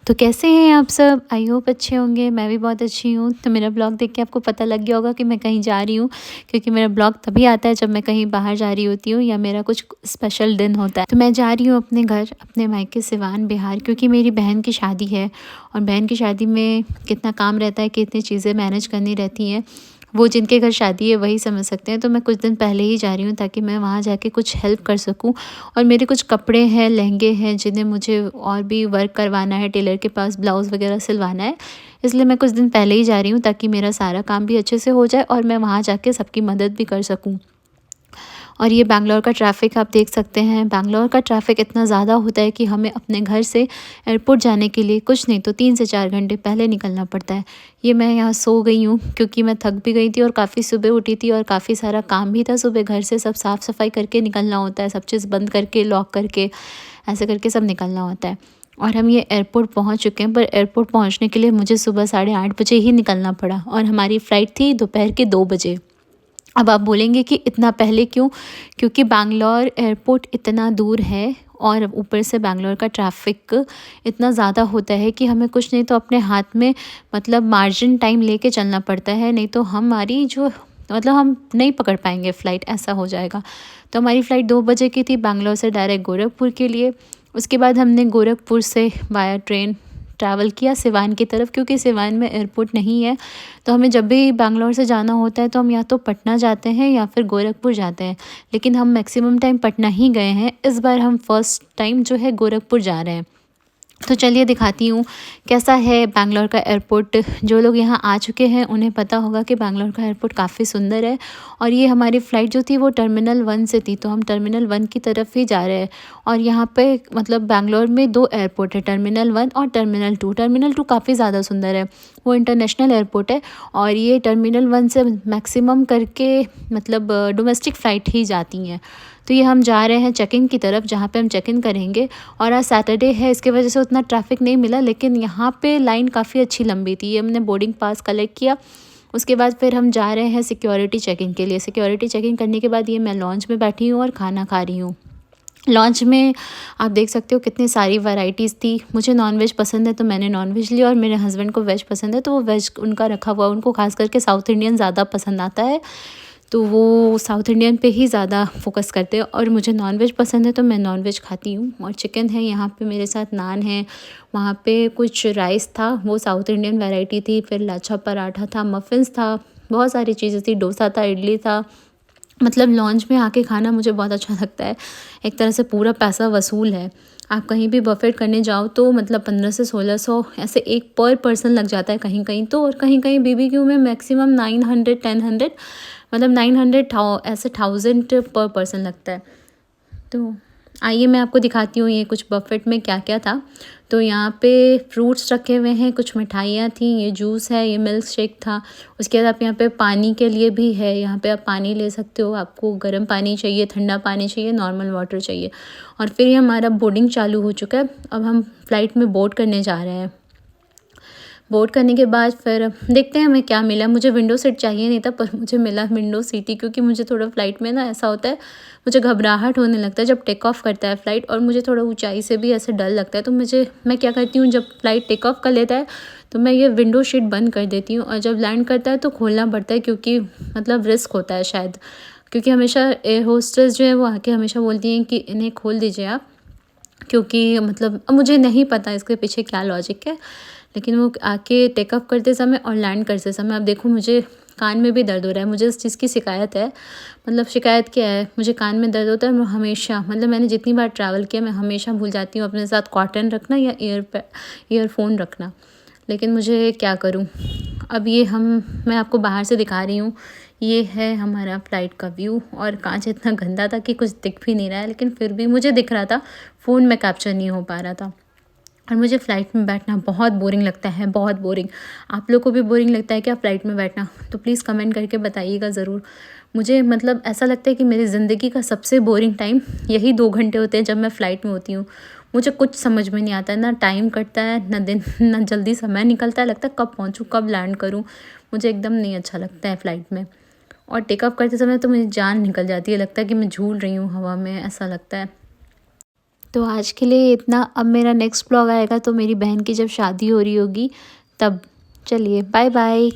तो कैसे हैं आप सब? आई होप अच्छे होंगे। मैं भी बहुत अच्छी हूँ। तो मेरा ब्लॉग देख के आपको पता लग गया होगा कि मैं कहीं जा रही हूँ, क्योंकि मेरा ब्लॉग तभी आता है जब मैं कहीं बाहर जा रही होती हूँ या मेरा कुछ स्पेशल दिन होता है। तो मैं जा रही हूँ अपने घर, अपने मायके सिवान बिहार, क्योंकि मेरी बहन की शादी है। और बहन की शादी में कितना काम रहता है, कितनी चीज़ें मैनेज करनी रहती हैं, वो जिनके घर शादी है वही समझ सकते हैं। तो मैं कुछ दिन पहले ही जा रही हूँ ताकि मैं वहाँ जाके कुछ हेल्प कर सकूँ। और मेरे कुछ कपड़े हैं, लहंगे हैं, जिन्हें मुझे और भी वर्क करवाना है, टेलर के पास ब्लाउज़ वगैरह सिलवाना है। इसलिए मैं कुछ दिन पहले ही जा रही हूँ ताकि मेरा सारा काम भी अच्छे से हो जाए और मैं वहाँ जाके सबकी मदद भी कर सकूँ। और ये बैंगलोर का ट्रैफ़िक आप देख सकते हैं। बैंगलोर का ट्रैफ़िक इतना ज़्यादा होता है कि हमें अपने घर से एयरपोर्ट जाने के लिए कुछ नहीं तो 3 से 4 घंटे पहले निकलना पड़ता है। ये मैं यहाँ सो गई हूँ क्योंकि मैं थक भी गई थी और काफ़ी सुबह उठी थी और काफ़ी सारा काम भी था। सुबह घर से सब साफ़-सफ़ाई करके निकलना होता है, सब चीज़ बंद करके, लॉक करके, ऐसे करके सब निकलना होता है। और हम ये एयरपोर्ट पहुँच चुके हैं, पर एयरपोर्ट पहुँचने के लिए मुझे सुबह 8:30 बजे ही निकलना पड़ा और हमारी फ़्लाइट थी दोपहर के 2 बजे। अब आप बोलेंगे कि इतना पहले क्यों? क्योंकि बैंगलोर एयरपोर्ट इतना दूर है और ऊपर से बैंगलोर का ट्रैफ़िक इतना ज़्यादा होता है कि हमें कुछ नहीं तो अपने हाथ में मतलब मार्जिन टाइम लेके चलना पड़ता है, नहीं तो हमारी जो मतलब हम नहीं पकड़ पाएँगे फ़्लाइट, ऐसा हो जाएगा। तो हमारी फ़्लाइट 2 बजे की थी बैंगलोर से डायरेक्ट गोरखपुर के लिए। उसके बाद हमने गोरखपुर से वाया ट्रेन ट्रैवल किया सिवान की तरफ, क्योंकि सिवान में एयरपोर्ट नहीं है। तो हमें जब भी बैंगलोर से जाना होता है तो हम या तो पटना जाते हैं या फिर गोरखपुर जाते हैं, लेकिन हम मैक्सिमम टाइम पटना ही गए हैं। इस बार हम फ़र्स्ट टाइम जो है गोरखपुर जा रहे हैं। तो चलिए दिखाती हूँ कैसा है बैंगलोर का एयरपोर्ट। जो लोग यहाँ आ चुके हैं उन्हें पता होगा कि बैंगलोर का एयरपोर्ट काफ़ी सुंदर है। और ये हमारी फ़्लाइट जो थी वो टर्मिनल 1 से थी, तो हम टर्मिनल 1 की तरफ ही जा रहे हैं। और यहाँ पे मतलब बैंगलोर में 2 एयरपोर्ट है, टर्मिनल 1 और टर्मिनल 2। टर्मिनल 2 काफ़ी ज़्यादा सुंदर है, वो इंटरनेशनल एयरपोर्ट है। और ये टर्मिनल 1 से मैक्सिमम करके मतलब डोमेस्टिक फ़्लाइट ही जाती हैं। तो ये हम जा रहे हैं चेक इन की तरफ, जहाँ पे हम चेक इन करेंगे। और आज सैटरडे है, इसकी वजह से उतना ट्रैफ़िक नहीं मिला, लेकिन यहाँ पे लाइन काफ़ी अच्छी लंबी थी। ये हमने बोर्डिंग पास कलेक्ट किया। उसके बाद फिर हम जा रहे हैं सिक्योरिटी चेकिंग के लिए। सिक्योरिटी चेकिंग करने के बाद ये मैं लॉन्च में बैठी हूँ और खाना खा रही हूँ। लॉन्च में आप देख सकते हो कितनी सारी वैराइटीज़ थी। मुझे नॉन-वेज पसंद है तो मैंने नॉन-वेज लिया, और मेरे हस्बैंड को वेज पसंद है तो वो वेज उनका रखा हुआ। उनको ख़ास करके साउथ इंडियन ज़्यादा पसंद आता है, तो वो साउथ इंडियन पे ही ज़्यादा फ़ोकस करते हैं। और मुझे नॉन-वेज पसंद है तो मैं नॉन-वेज खाती हूँ। और चिकन है यहाँ पे मेरे साथ, नान है, वहाँ पे कुछ राइस था, वो साउथ इंडियन वैराइटी थी, फिर लच्छा पराठा था, मफ़िन्स था, बहुत सारी चीज़ें थी, डोसा था, इडली था। मतलब लॉन्च में आके खाना मुझे बहुत अच्छा लगता है। एक तरह से पूरा पैसा वसूल है। आप कहीं भी बफेट करने जाओ तो मतलब 15 से 1600 ऐसे एक पर पर्सन लग जाता है कहीं-कहीं तो, और कहीं-कहीं बीबीक्यू में मैक्सिमम 900 1000 मतलब 900 ऐसे 1000 पर पर्सन लगता है। तो आइए मैं आपको दिखाती हूँ ये कुछ बफेट में क्या-क्या था। तो यहाँ पे फ्रूट्स रखे हुए हैं, कुछ मिठाइयाँ थी, ये जूस है, ये मिल्क शेक था। उसके बाद आप यहाँ पे पानी के लिए भी है, यहाँ पे आप पानी ले सकते हो। आपको गर्म पानी चाहिए, ठंडा पानी चाहिए, नॉर्मल वाटर चाहिए। और फिर ये हमारा बोर्डिंग चालू हो चुका है। अब हम फ्लाइट में बोर्ड करने जा रहे हैं। बोर्ड करने के बाद फिर देखते हैं हमें क्या मिला। मुझे विंडो सीट चाहिए नहीं था, पर मुझे मिला विंडो सीट ही, क्योंकि मुझे थोड़ा फ़्लाइट में ना ऐसा होता है, मुझे घबराहट होने लगता है जब टेक ऑफ़ करता है फ़्लाइट, और मुझे थोड़ा ऊंचाई से भी ऐसे डर लगता है। तो मैं क्या करती हूँ, जब फ़्लाइट टेक ऑफ़ कर लेता है तो मैं ये विंडो सीट बंद कर देती हूँ, और जब लैंड करता है तो खोलना पड़ता है, क्योंकि मतलब रिस्क होता है शायद। क्योंकि हमेशा एयर होस्टेस जो है वो आके हमेशा बोलती हैं कि इन्हें खोल दीजिए आप, क्योंकि मतलब अब मुझे नहीं पता इसके पीछे क्या लॉजिक है, लेकिन वो आके टेक ऑफ करते समय और लैंड करते समय, अब देखो मुझे कान में भी दर्द हो रहा है। मुझे इस चीज़ की शिकायत है। मतलब शिकायत क्या है, मुझे कान में दर्द होता है। मैं हमेशा मतलब मैंने जितनी बार ट्रैवल किया, मैं हमेशा भूल जाती हूँ अपने साथ कॉटन रखना या ईयरफ़ोन रखना, लेकिन मुझे क्या करूँ। अब ये मैं आपको बाहर से दिखा रही हूँ। ये है हमारा फ़्लाइट का व्यू, और कांच इतना गंदा था कि कुछ दिख भी नहीं रहा है, लेकिन फिर भी मुझे दिख रहा था, फ़ोन में कैप्चर नहीं हो पा रहा था। और मुझे फ़्लाइट में बैठना बहुत बोरिंग लगता है, बहुत बोरिंग। आप लोग को भी बोरिंग लगता है क्या फ़्लाइट में बैठना? तो प्लीज़ कमेंट करके बताइएगा ज़रूर। मुझे मतलब ऐसा लगता है कि मेरी ज़िंदगी का सबसे बोरिंग टाइम यही 2 घंटे होते हैं जब मैं फ़्लाइट में होती हूँ। मुझे कुछ समझ में नहीं आता है, ना टाइम कटता है, ना दिन ना जल्दी समय निकलता है, लगता है कब पहुँचूँ, कब लैंड करूँ। मुझे एकदम नहीं अच्छा लगता है फ़्लाइट में। और टेक ऑफ करते समय तो मेरी जान निकल जाती है, लगता है कि मैं झूल रही हूँ हवा में, ऐसा लगता है। तो आज के लिए इतना। अब मेरा नेक्स्ट ब्लॉग आएगा तो मेरी बहन की जब शादी हो रही होगी तब। चलिए बाय बाय।